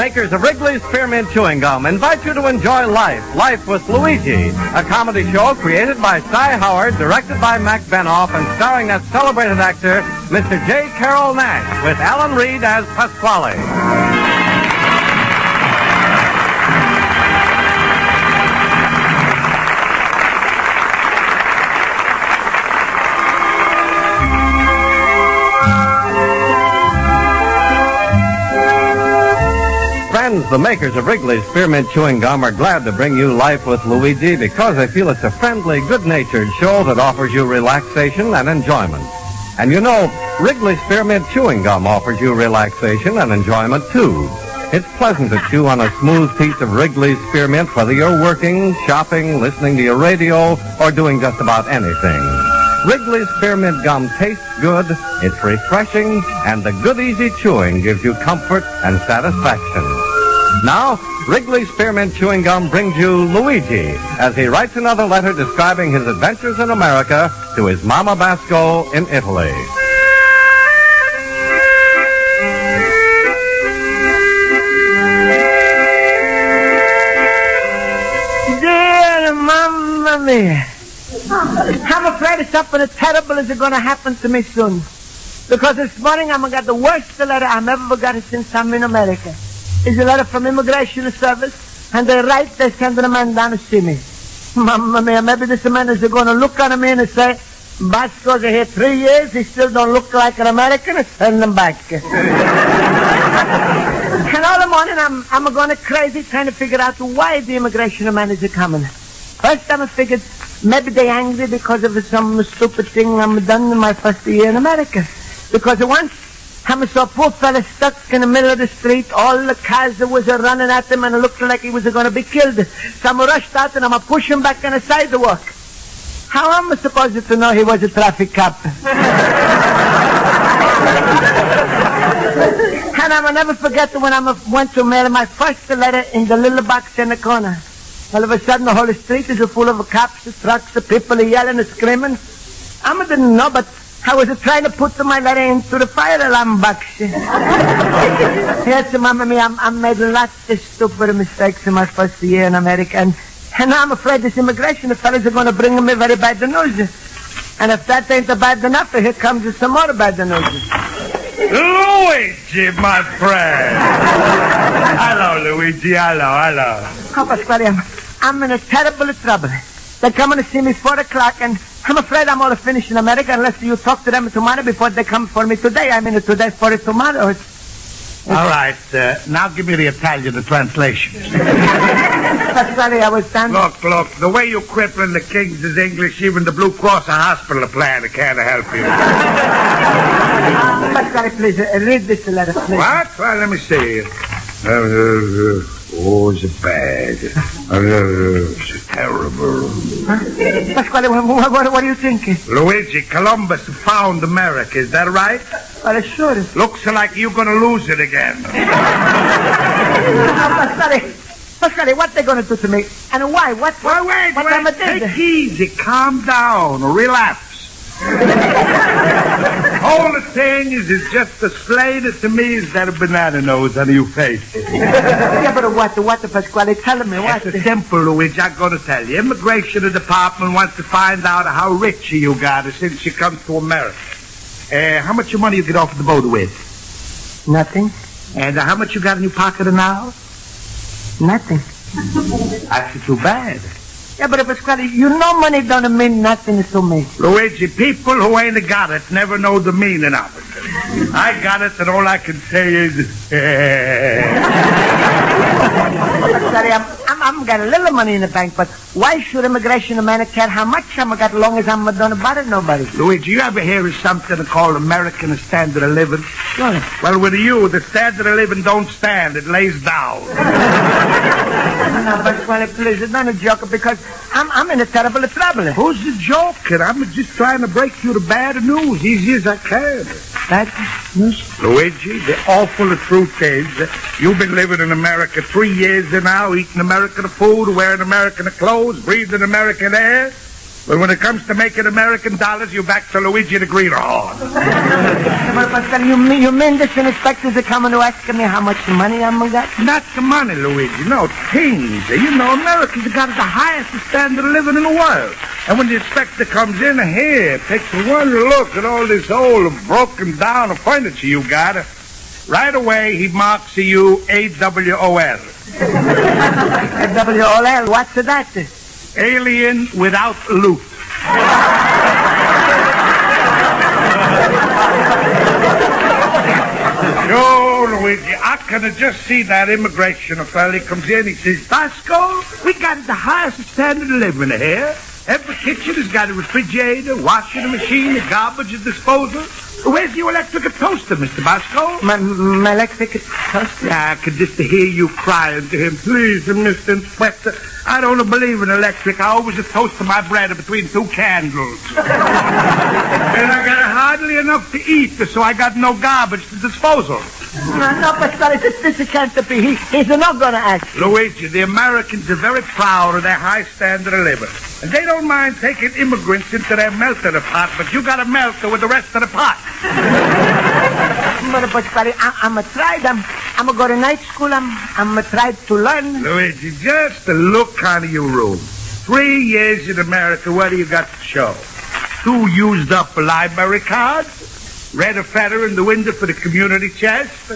makers of Wrigley's Spearmint Chewing Gum, invite you to enjoy Life with Luigi, a comedy show created by Cy Howard, directed by Mac Benoff, and starring that celebrated actor, Mr. J.Carrol Nash, with Alan Reed as Pasquale. Friends, the makers of Wrigley's Spearmint Chewing Gum are glad to bring you Life with Luigi because they feel it's a friendly, good-natured show that offers you relaxation and enjoyment. And you know, Wrigley's Spearmint Chewing Gum offers you relaxation and enjoyment, too. It's pleasant to chew on a smooth piece of Wrigley's Spearmint, whether you're working, shopping, listening to your radio, or doing just about anything. Wrigley's Spearmint Gum tastes good, it's refreshing, and the good, easy chewing gives you comfort and satisfaction. Now, Wrigley's Spearmint Chewing Gum brings you Luigi as he writes another letter describing his adventures in America to his Mama Basco in Italy. Dear Mamma Mia, I'm afraid something as terrible is going to happen to me soon. Because this morning I'm going to get the worst letter I've ever got since I'm in America. It's a letter from Immigration Service, and they send a man down to see me. Mamma mia, maybe this man is going to look at me and say, Basco's here 3 years, he still don't look like an American, and send him back. And all the morning I'm going crazy trying to figure out why the immigration man is coming. First I figured maybe they're angry because of some stupid thing I'm done in my first year in America. Because once I saw a poor fella stuck in the middle of the street, all the cars that was running at him, and it looked like he was going to be killed. So I rushed out and I'm pushing back on the sidewalk. How am I supposed to know he was a traffic cop? And I'll never forget when I went to mail my first letter in the little box in the corner. All of a sudden, the whole street is full of cops, trucks, people yelling and screaming. I didn't know, but I was trying to put my letter into the fire alarm box. Yes, Mamma Mia, I made lots of stupid mistakes in my first year in America, and now I'm afraid this immigration fellas are going to bring me very bad news. And if that ain't bad enough, here comes some more bad news. Luigi, my friend. Hello, Luigi. Hello. Oh, Pasquale, I'm in a terrible trouble. They're coming to see me 4 o'clock, and I'm afraid I'm all finished in America unless you talk to them tomorrow before they come for me today. I mean, today for tomorrow. All right. Now give me the Italian translation. Pasquale, I was done. Look. The way you're crippling the Kings is English. Even the Blue Cross hospital plan can't help you. Pasquale, please, read this letter, please. What? Well, let me see. It's bad. It's terrible. Huh? Pasquale, what are you thinking? Luigi, Columbus found America. Is that right? Well, sure. Looks like you're going to lose it again. Pasquale, what they going to do to me? And why? What Wait. Take easy. Calm down. Relax. All the thing is just as plain to me as that banana nose on your face. Yeah, but what, Pasquale? Tell me what. It's simple, Luigi. I'm going to tell you. Immigration Department wants to find out how rich you got since you come to America. How much money you get off the boat with? Nothing. And how much you got in your pocket now? Nothing. That's too bad. Yeah, but Pasquale, you know money don't mean nothing to me. Luigi, people who ain't got it never know the meaning of it. I got it, and all I can say is... Pasquale, I'm got a little money in the bank, but why should immigration man care how much I'm got as long as I'm don't bother nobody? Luigi, you ever hear of something called American Standard of Living? Sure. Well, with you, the standard of living don't stand. It lays down. No, Pasquale, please, it's not a joke, because I'm in a terrible trouble. Who's the joker? I'm just trying to break you the bad news, easy as I can. Bad news? Luigi, the awful truth is you've been living in America 3 years now, eating American food, wearing American clothes, breathing American air. But when it comes to making American dollars, you're back to Luigi the Greenhorn. But you mean this inspectors are coming to ask me how much money I'm got? Not the money, Luigi. No, things. You know, Americans have got the highest standard of living in the world. And when the inspector comes in here, takes one look at all this old, broken down furniture you got, right away he marks you AWOL. AWOL, what's that? Alien without loot. Yo, Luigi, I can just see that immigration fella. He comes in, he says, Pasquale, we got the highest standard of living here. Every kitchen has got a refrigerator, washing machine, a garbage disposal. Where's your electric toaster, Mr. Pasquale? My electric toaster? Yeah, I could just hear you crying to him. Please, Mr. Inspector, I don't believe in electric. I always toast my bread between two candles. And I got hardly enough to eat, so I got no garbage to disposal. No, Pasquale, this can't be. He's not going to ask. Luigi, the Americans are very proud of their high standard of living. And they don't mind taking immigrants into their melter pot, but you got to melt with the rest of the pot. But Pasquale, I'm a tried. I'm a go to night school. I'm a tried to learn. Luigi, just the look out of your room. 3 years in America, what do you got to show? 2 used up library cards, red a feather in the window for the community chest,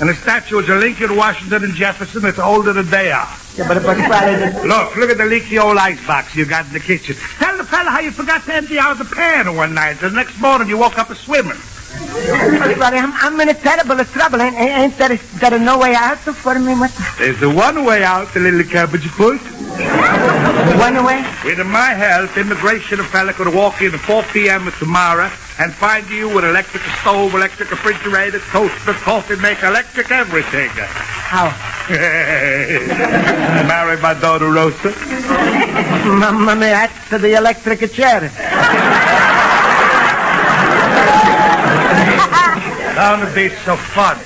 and a statue of Lincoln, Washington, and Jefferson that's older than they are. Yeah, but Pasquale... Look at the leaky old icebox you got in the kitchen. Tell the fella how you forgot to empty out the pan one night. The next morning you woke up swimming. Pasquale, I'm in a terrible trouble. Ain't there no way out for me? What? There's the one way out, the little cabbage foot. One way? With my help, immigration fella could walk in at 4 p.m. tomorrow and find you with electric stove, electric refrigerator, toaster, coffee maker, electric everything. How? Marry my daughter Rosa. Mamma mia, that's to the electric chair. Don't be so funny.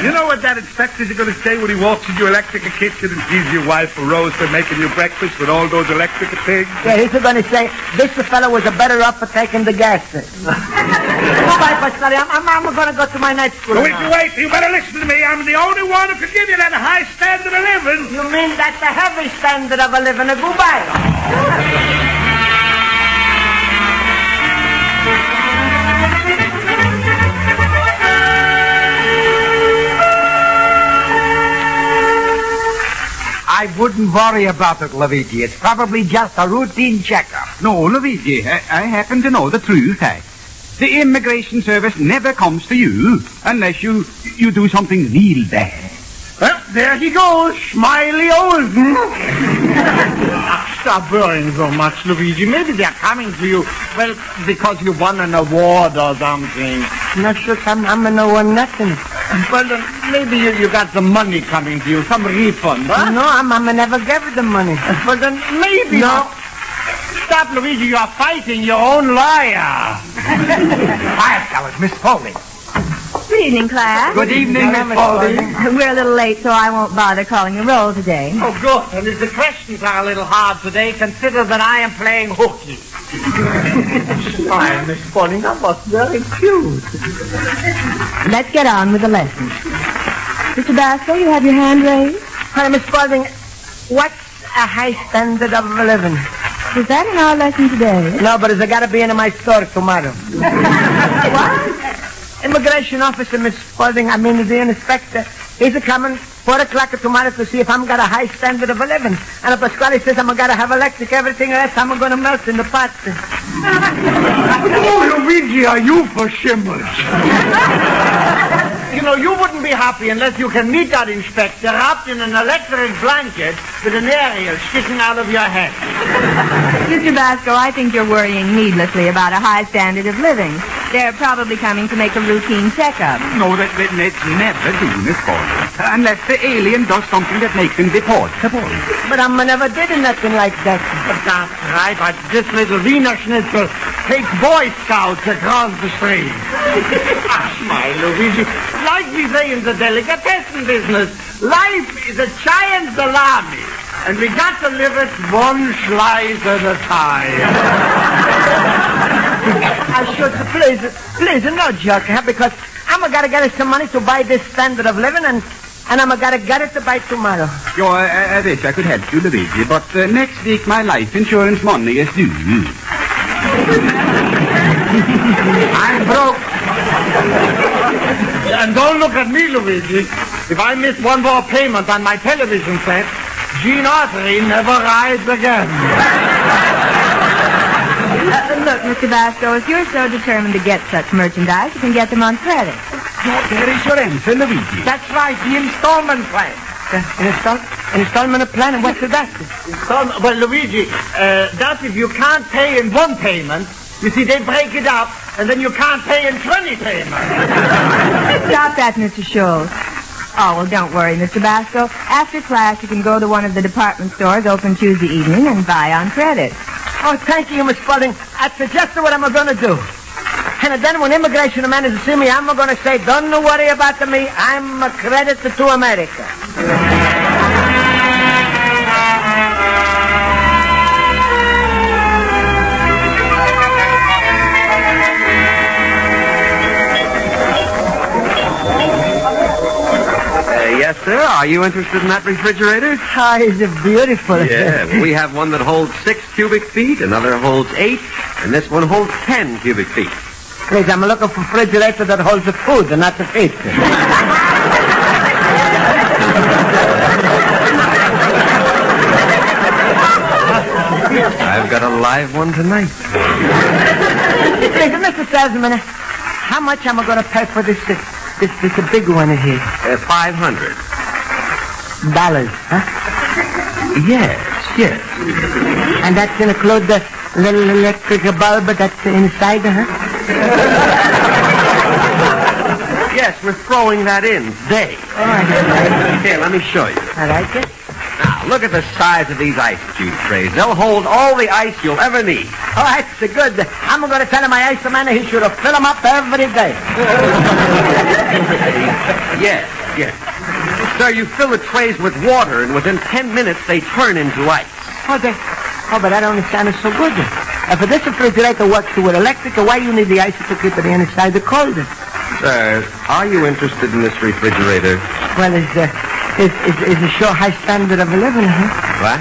You know what that inspector's going to say when he walks in your electric kitchen and sees your wife Rosa making you breakfast with all those electric things? Yeah, he's going to say, this fellow was better off for taking the gas. Goodbye, Pasquale. I'm going to go to my night school. Wait. You better listen to me. I'm the only one who can give you that high standard of living. You mean that's a heavy standard of a living? Goodbye. I wouldn't worry about it, Luigi. It's probably just a routine checkup. No, Luigi, I happen to know the truth. The immigration service never comes to you unless you do something real bad. Well, there he goes, Smiley Olsen. Stop worrying so much, Luigi. Maybe they're coming to you, well, because you won an award or something. Not sure I'm no one nothing. Well, maybe you got some money coming to you, some refund, huh? No, I'm never gave the money. Well, then maybe... No. Stop, Luigi. You're fighting your own lawyer. Hi, that was Miss Foley. Good evening, class. Good evening, Miss Foley. We're a little late, so I won't bother calling a roll today. Oh, good. And if the questions are a little hard today, consider that I am playing hooky. Hi, Miss Foley. That was very cute. Let's get on with the lesson. Mr. Basco, you have your hand raised? Hi, Miss Spalding. What's a high standard of a living? Is that in our lesson today? No, but it's got to be in my store tomorrow. What? Immigration officer, Miss Spalding, the inspector, he's coming 4 o'clock tomorrow to see if I'm got a high standard of a living. And if Pasquale says I'm got to have electric, everything else, I'm going to melt in the pot. Oh, Luigi, are you for shimmers? You know, you wouldn't be happy unless you can meet that inspector wrapped in an electric blanket with an aerial sticking out of your head. Mr. Basco, I think you're worrying needlessly about a high standard of living. They're probably coming to make a routine checkup. No, let's never do, Miss Foley. Unless the alien does something that makes him deportable. But I never did nothing like that. But that's right, but this little Wiener Schnitzel takes Boy Scouts across the street. Smile, Luigi. Like we say in the delicatessen business, life is a giant salami. And we got to live it one slice at a time. I should, please, no joke, huh? Because I'm gotta get us some money to buy this standard of living, and I'm gotta get it to buy tomorrow. I wish I could help you, Luigi, but next week my life insurance money is due. I'm broke. And don't look at me, Luigi. If I miss one more payment on my television set, Gene Autry never rides again. Look, Mr. Basco, if you're so determined to get such merchandise, you can get them on credit. There is your answer, Luigi. That's right, the installment plan. Installment plan, and what's that? Well, Luigi, that's if you can't pay in one payment. You see, they break it up, and then you can't pay in 20 payments. Stop that, Mr. Scholes. Oh, well, don't worry, Mr. Basco. After class, you can go to one of the department stores open Tuesday evening and buy on credit. Oh, thank you, Miss Spalding. That's just what I'm going to do. And then when immigration managers see me, I'm going to say, don't worry about me. I'm a credit to America. Yes, sir. Are you interested in that refrigerator? Ah, it's beautiful. Yeah, we have one that holds 6 cubic feet, another holds 8, and this one holds 10 cubic feet. Please, I'm looking for a refrigerator that holds the food and not the feet. I've got a live one tonight. Please, Mr. Salesman, how much am I going to pay for this big one here? $500. Huh? Yes. And that's include the little electric bulb that's inside, huh? Yes, we're throwing that in today. Here, let me show you. I like it. Now, look at the size of these ice cube trays. They'll hold all the ice you'll ever need. Oh, that's good. I'm going to tell my ice man he should fill them up every day. Yes. Sir, you fill the trays with water, and within 10 minutes, they turn into ice. Oh, but I don't understand it so good. If this refrigerator works with electric, why you need the ice to keep it inside the cold? Sir, are you interested in this refrigerator? Well, it's a sure high standard of living, huh? What?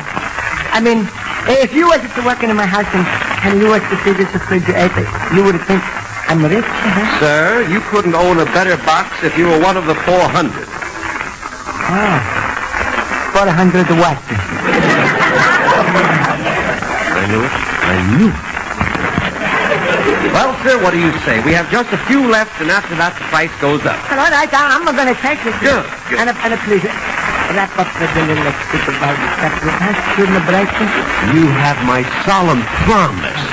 I mean, if you was to work in my house and you was to see this refrigerator, you would think I'm rich, huh? Sir, you couldn't own a better box if you were one of the 400. Oh, 400 what? I knew it. Well, sir, what do you say? We have just a few left, and after that, the price goes up. All right, I'm going to take it. Good. And please, wrap up the little electric bulb stuff with us. Shouldn't break it. You have my solemn promise.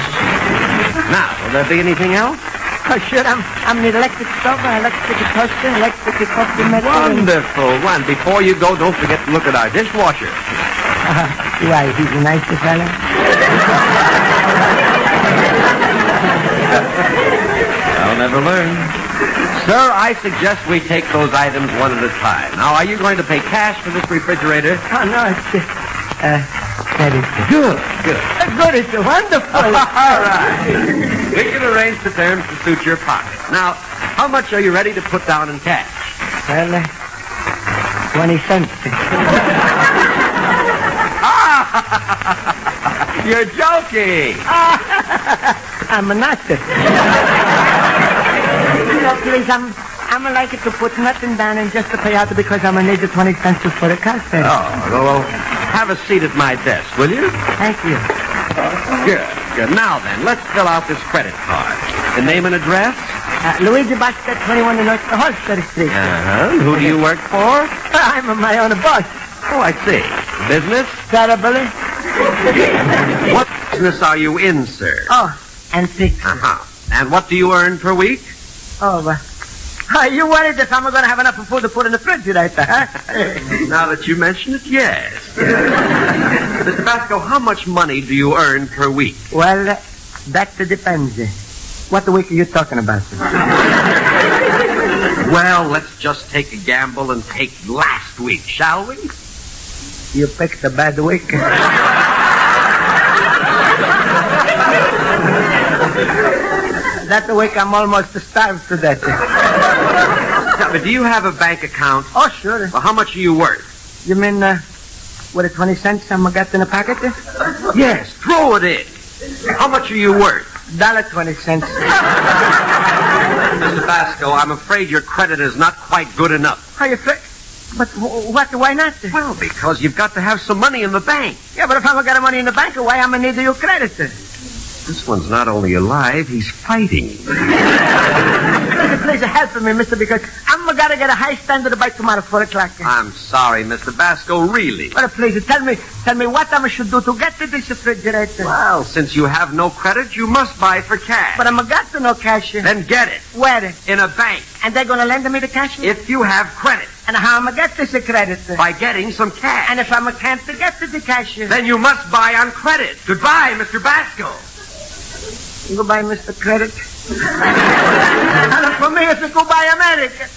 Now, will there be anything else? Oh, sure, I'm the electric stove, electric toaster, electric coffee maker. Wonderful. One. Before you go, don't forget to look at our dishwasher. Why, he's a nice fella. I'll never learn. Sir, I suggest we take those items one at a time. Now, are you going to pay cash for this refrigerator? Oh, no, it's credit. Good. Good, it's wonderful. All right. We can arrange the terms to suit your pocket. Now, how much are you ready to put down in cash? Well, 20 cents. You're joking. I'm not. Please, I'm like it to put nothing down and just to pay out because I'm going to need the 20 cents for the cost. Oh, well, have a seat at my desk, will you? Thank you. Good. Now then, let's fill out this credit card. The name and address? Luigi Basket, 21 North Holster Street. Who do you work for? I'm my own boss. Oh, I see. Business? Terribly. What business are you in, sir? Oh, antiques. And what do you earn per week? You worried if I'm going to have enough food to put in the refrigerator, huh? Now that you mention it, yes. Mr. Basco, how much money do you earn per week? Well, that depends. What week are you talking about? Well, let's just take a gamble and take last week, shall we? You picked a bad week. That's the week I'm almost starved to death. But do you have a bank account? Oh, sure. Well, how much are you worth? You mean, what, 20 cents I got in the pocket? Yes, throw it in. How much are you worth? $1.20. Mr. Basco, I'm afraid your credit is not quite good enough. How you afraid? But what? Why not? Well, because you've got to have some money in the bank. Yeah, but if I haven't got money in the bank, why I'm gonna need your credit? This one's not only alive, he's fighting. Please help me, mister, because I'm gonna get a high standard by tomorrow, 4 o'clock. I'm sorry, Mr. Basco, really. But please, tell me what I should do to get to this refrigerator. Well, since you have no credit, you must buy for cash. But I'm got to no cash. Then get it. Where? In a bank. And they're gonna lend me the cash? If you have credit. And how am I get this credit? By getting some cash. And if I can't get the cash? Then you must buy on credit. Goodbye, Mr. Basco. Goodbye, Mr. Credit. And for me, it's a goodbye, America.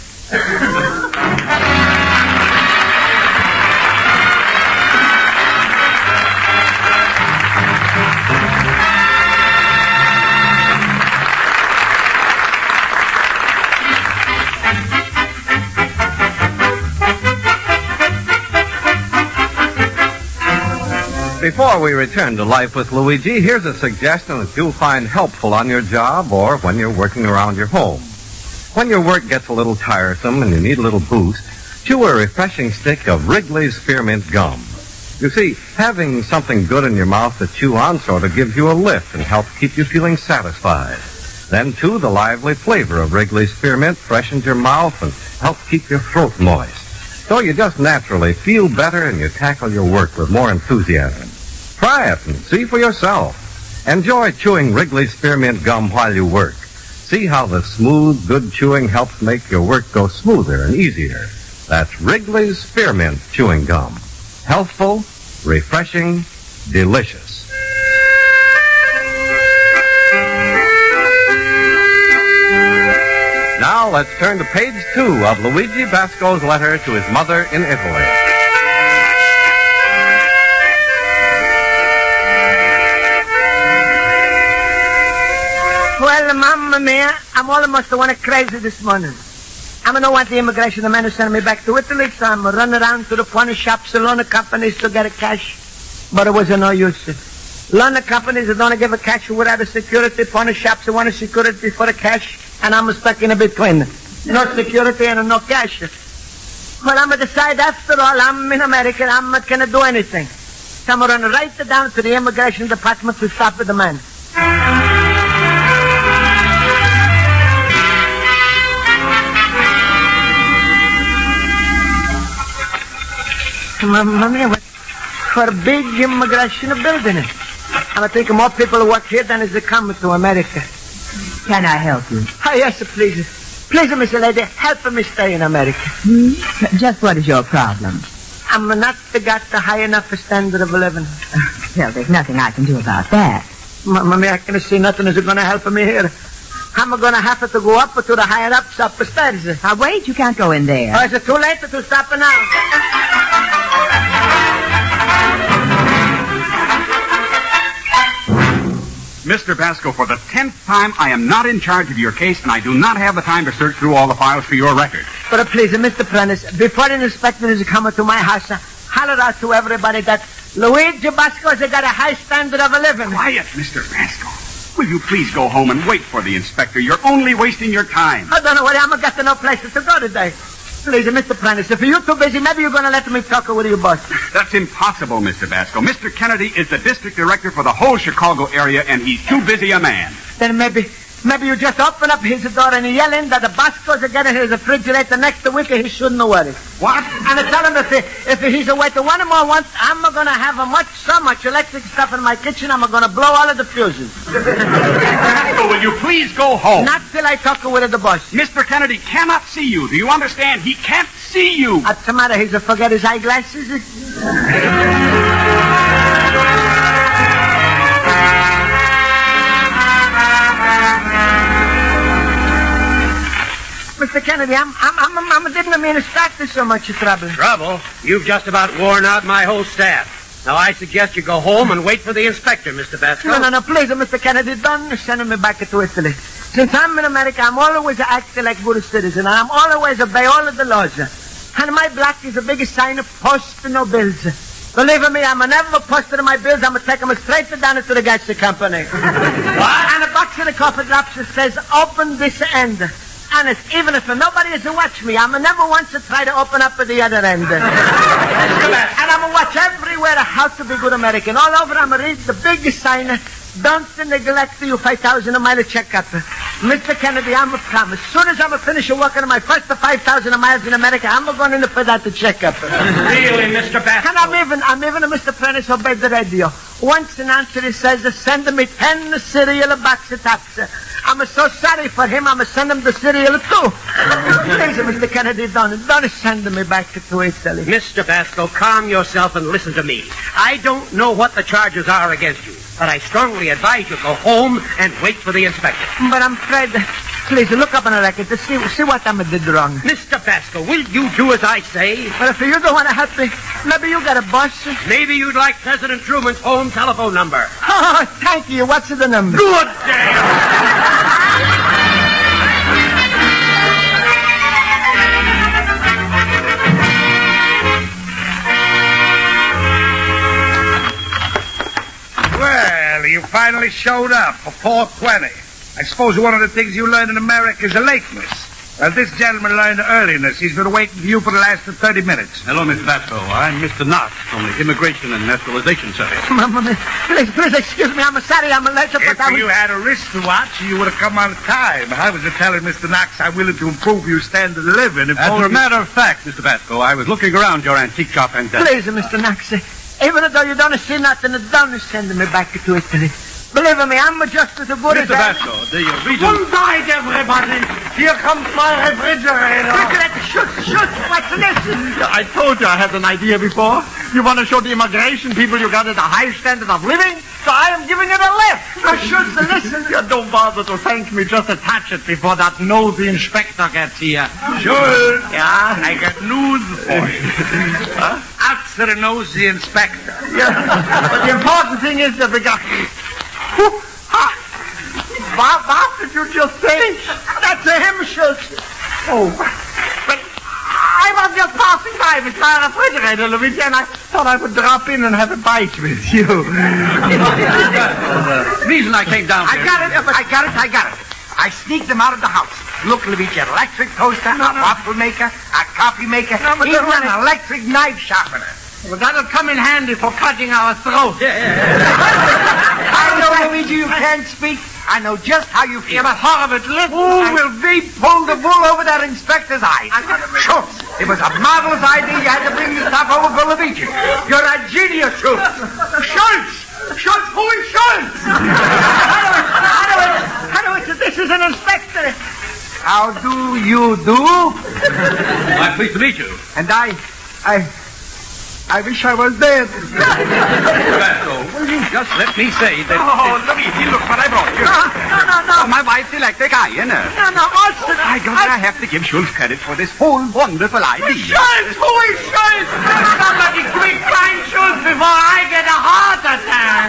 Before we return to Life with Luigi, here's a suggestion that you'll find helpful on your job or when you're working around your home. When your work gets a little tiresome and you need a little boost, chew a refreshing stick of Wrigley's Spearmint Gum. You see, having something good in your mouth to chew on sort of gives you a lift and helps keep you feeling satisfied. Then, too, the lively flavor of Wrigley's Spearmint freshens your mouth and helps keep your throat moist. So you just naturally feel better and you tackle your work with more enthusiasm. Try it and see for yourself. Enjoy chewing Wrigley's Spearmint Gum while you work. See how the smooth, good chewing helps make your work go smoother and easier. That's Wrigley's Spearmint Chewing Gum. Healthful, refreshing, delicious. Now let's turn to page 2 of Luigi Basco's letter to his mother in Italy. Well, Mamma Mia, I'm almost crazy this morning. I don't want the immigration man to send me back to Italy, so I'm running around to the pawn shops and loan companies to get a cash. But it was no use. Loan companies that don't give a cash without a security, pawn shops that want a security for the cash, and I'm stuck in between. No security and no cash. Well, I'm going to decide after all, I'm in America, I'm not going to do anything. So I'm going to run right down to the immigration department to stop with the man. Mamma, what for a big immigration building. I think more people work here than is coming to America. Can I help you? Oh, yes, please. Please, Miss Lady, help me stay in America. Just what is your problem? I'm not got the high enough standard of living. Well, there's nothing I can do about that. Mamma, I can see nothing is going to help me here. I'm going to have to go up to the higher ups upstairs. Now, wait, you can't go in there. Oh, is it too late to stop now? Mr. Basco, for the 10th time, I am not in charge of your case, and I do not have the time to search through all the files for your record. But please, Mr. Prentice, before an inspector is coming to my house, holler out to everybody that Luigi Basco has got a high standard of living. Quiet, Mr. Basco. Will you please go home and wait for the inspector? You're only wasting your time. I don't know where I'm got no places to go today. Please, Mr. Prentice, if you're too busy, maybe you're going to let me talk with your boss. That's impossible, Mr. Basco. Mr. Kennedy is the district director for the whole Chicago area, and he's too busy a man. Then maybe you just open up his door and yell in that the Basco's are getting his refrigerator next week, he shouldn't worry. What? And I tell him if he's away to one more once, I'm going to have so much electric stuff in my kitchen, I'm going to blow all of the fuses. Basco, will you please go home? Not till I talk with the boss. Mr. Kennedy cannot see you. Do you understand? He can't see you. What's the matter? He's forget his eyeglasses? Mr. Kennedy, I didn't mean to start this so much trouble. Trouble? You've just about worn out my whole staff. Now, I suggest you go home and wait for the inspector, Mr. Pasquale. No, please, Mr. Kennedy, don't send me back to Italy. Since I'm in America, I'm always acting like a good citizen, and I'm always obey all of the laws. And my block is the biggest sign of post no bills. Believe me, I'm never posted my bills. I'm going to take them straight down to the gas company. What? And a box of the coffee drops that says, open this end. Honest, even if nobody is to watch me, I'm never once to try to open up at the other end. And I'm going to watch everywhere how to be good American. All over, I'm going to read the biggest sign, don't neglect your 5,000 mile checkup. Mr. Kennedy, I'm a promise. As soon as I'm finished working on my first 5,000 miles in America, I'm going in for that checkup. Really, Mr. Pasquale? And I'm even Mr. Prentice obeyed the radio. Once an answer says, send me 10 cereal box of tops. I'm so sorry for him, I'm send him the cereal too. Please, Mr. Kennedy, don't send me back to Italy. Mr. Pasquale, calm yourself and listen to me. I don't know what the charges are against you, but I strongly advise you go home and wait for the inspector. But I'm afraid... Please, look up on the record to see what I did wrong. Mr. Pasquale, will you do as I say? But if you don't want to help me, maybe you got a boss. Maybe you'd like President Truman's home telephone number. Oh, thank you. What's the number? Good day. Well, you finally showed up for 4:20. I suppose one of the things you learn in America is lateness. Well, this gentleman learned earliness. He's been waiting for you for the last 30 minutes. Hello, Mr. Pasquale. I'm Mr. Knox from the Immigration and Naturalization Service. Please, excuse me. I'm sorry. I'm late. If you had a wrist to watch, you would have come on time. I was telling Mr. Knox I'm willing to improve your standard of living. As a matter of fact, Mr. Pasquale, I was looking around your antique shop and... Please, Mr. Knox, even though you don't see nothing, don't send me back to Italy. Believe me, I'm just as good as... Mr. Pasquale, the reason... Good night, everybody. Here comes my refrigerator. Shoot. What's this? I told you I had an idea before. You want to show the immigration people you got at a high standard of living? So I am giving it a lift. Schultz, listen. You don't bother to thank me. Just attach it before that nosy inspector gets here. Schultz. Yeah? I got news for you. After the nosy inspector. Yeah. But the important thing is that we got... What did you just say? That's him, Schultz. Oh, but I was just passing by with my refrigerator, Luigi, and I thought I would drop in and have a bite with you. The reason I came down here... I got it. I sneaked them out of the house. Look, Luigi, an electric toaster, a waffle maker, a coffee maker, even an electric knife sharpener. Well, that'll come in handy for cutting our throats. I know, Luigi, you can't speak. I know just how you feel. But horrible, listen. Who will be pulled the wool over that inspector's eyes? Schultz, it was a marvelous idea you had to bring the stuff over for Luigi. You're a genius, Schultz. Schultz, who is Schultz? How do this is an inspector. How do you do? I'm pleased to meet you. And I wish I was dead. Pasquale, will you just let me say that... Oh, Luigi, look what I brought you. No. My wife's electric iron. No, Austin. I have to give Schultz credit for this whole wonderful idea. Schultz! Who is Schultz? Somebody quick find Schultz before I get a heart attack.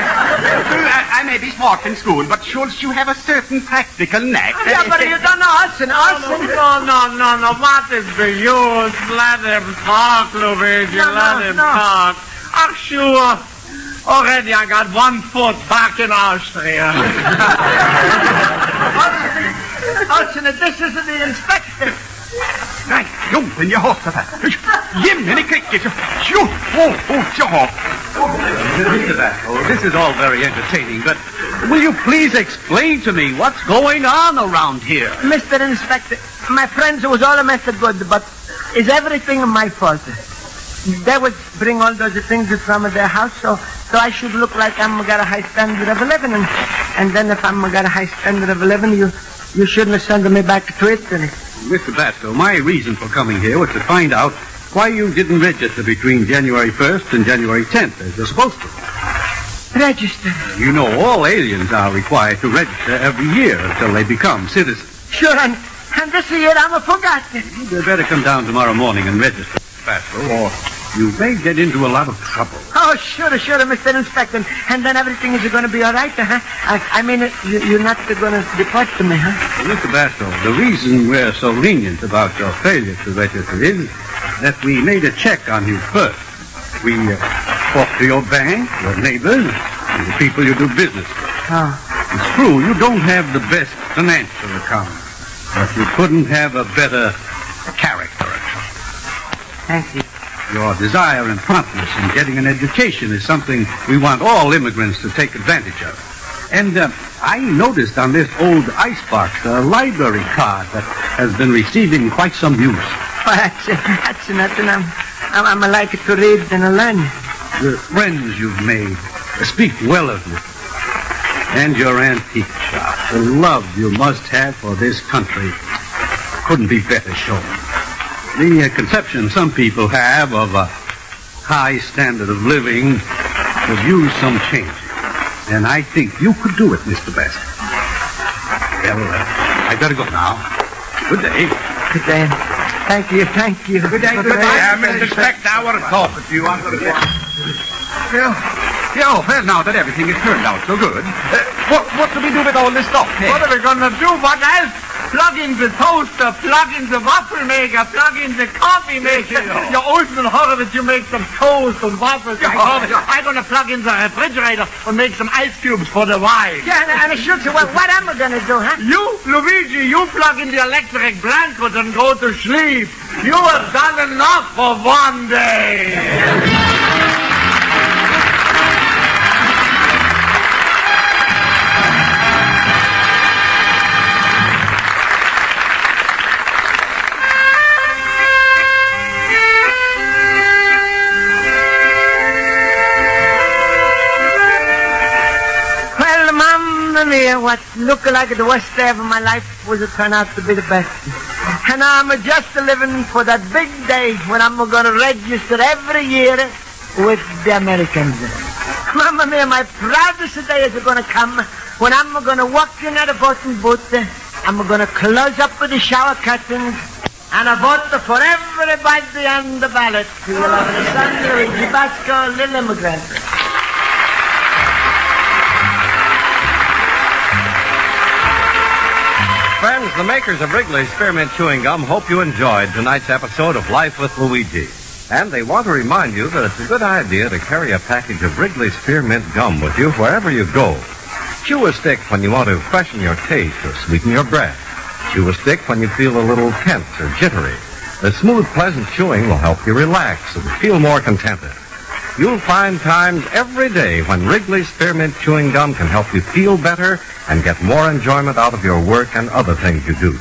I may be smart in school, but Schultz, you have a certain practical knack. Yeah, but you don't know Austin. No. What is the use? Let him talk, Luigi. Let him talk. Ach, sure. Already I got 1 foot back in Austria. Austin, this is the inspector. Right, open your horse, Jiminy cricket. Shoot. Mr. Pasquale, this is all very entertaining, but will you please explain to me what's going on around here? Mr. Inspector, my friends was all method good, but is everything my fault? They would bring all those things from their house, so I should look like I'm got a high standard of living, and then if I'm got a high standard of living, you shouldn't send me back to Italy. Mr. Pasquale, my reason for coming here was to find out why you didn't register between January 1st and January 10th, as you're supposed to. Register? You know, all aliens are required to register every year until they become citizens. Sure, and And this year I'm forgotten. You'd better come down tomorrow morning and register, Pasquale, or you may get into a lot of trouble. Oh, sure, Mr. Inspector. And then everything is going to be all right, huh? I mean, you're not going to deport me, huh? Mr. Pasquale, the reason we're so lenient about your failure to register is that we made a check on you first. We talked to your bank, your neighbors, and the people you do business with. Oh. It's true, you don't have the best financial account, but you couldn't have a better character account. Thank you. Your desire and promptness in getting an education is something we want all immigrants to take advantage of. And I noticed on this old icebox a library card that has been receiving quite some use. Oh, that's nothing. I'm like to read and learn. The friends you've made speak well of you. And your antique shop, the love you must have for this country, couldn't be better shown. The conception some people have of a high standard of living could use some changing. And I think you could do it, Mr. Bassett. Well, I better go now. Good day. Good day. Thank you. Good day. Mr. Inspector, I want to talk with you. I'm going to get... Well, now that everything has turned out so good, what do we do with all this stuff? What are we going to do? What else? Plug in the toaster, plug in the waffle maker, plug in the coffee maker. Your Olsen Horowitz, you make some toast and waffles. I'm going to plug in the refrigerator and make some ice cubes for the wine. Yeah, and shoot you. Well, what am I going to do, huh? You, Luigi, you plug in the electric blanket and go to sleep. You have done enough for one day. What looked like the worst day of my life was to turn out to be the best. And I'm just living for that big day when I'm going to register every year with the Americans. Mamma mia, my proudest day is going to come when I'm going to walk in at a voting booth. I'm going to close up with the shower curtains and I vote for everybody on the ballot. You'll have the son, Luigi Basco, little immigrant. Friends, the makers of Wrigley's Spearmint Chewing Gum hope you enjoyed tonight's episode of Life with Luigi. And they want to remind you that it's a good idea to carry a package of Wrigley's Spearmint Gum with you wherever you go. Chew a stick when you want to freshen your taste or sweeten your breath. Chew a stick when you feel a little tense or jittery. The smooth, pleasant chewing will help you relax and feel more contented. You'll find times every day when Wrigley's Spearmint Chewing Gum can help you feel better and get more enjoyment out of your work and other things you do.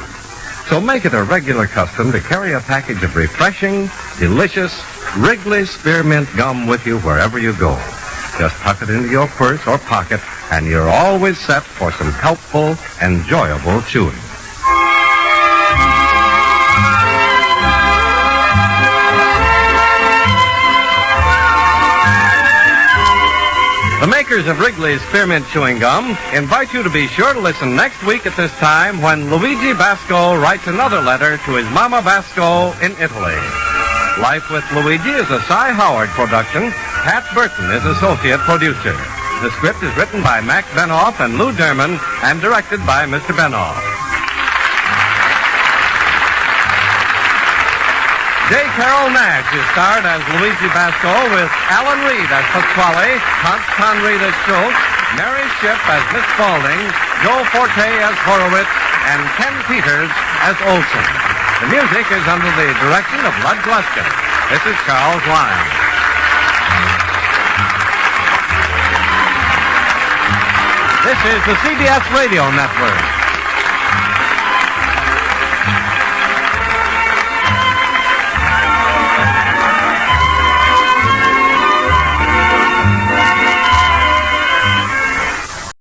So make it a regular custom to carry a package of refreshing, delicious Wrigley's Spearmint Gum with you wherever you go. Just tuck it into your purse or pocket, and you're always set for some helpful, enjoyable chewing. The makers of Wrigley's Spearmint Chewing Gum invite you to be sure to listen next week at this time when Luigi Basco writes another letter to his Mama Basco in Italy. Life with Luigi is a Cy Howard production. Pat Burton is associate producer. The script is written by Max Benoff and Lou Derman and directed by Mr. Benoff. J.Carrol Nash is starred as Luigi Basco with Alan Reed as Pasquale, Hans Conried as Schultz, Mary Shipp as Miss Spaulding, Joe Forte as Horowitz, and Ken Peters as Olson. The music is under the direction of Lud Gluskin. This is Charles Lyons. This is the CBS Radio Network.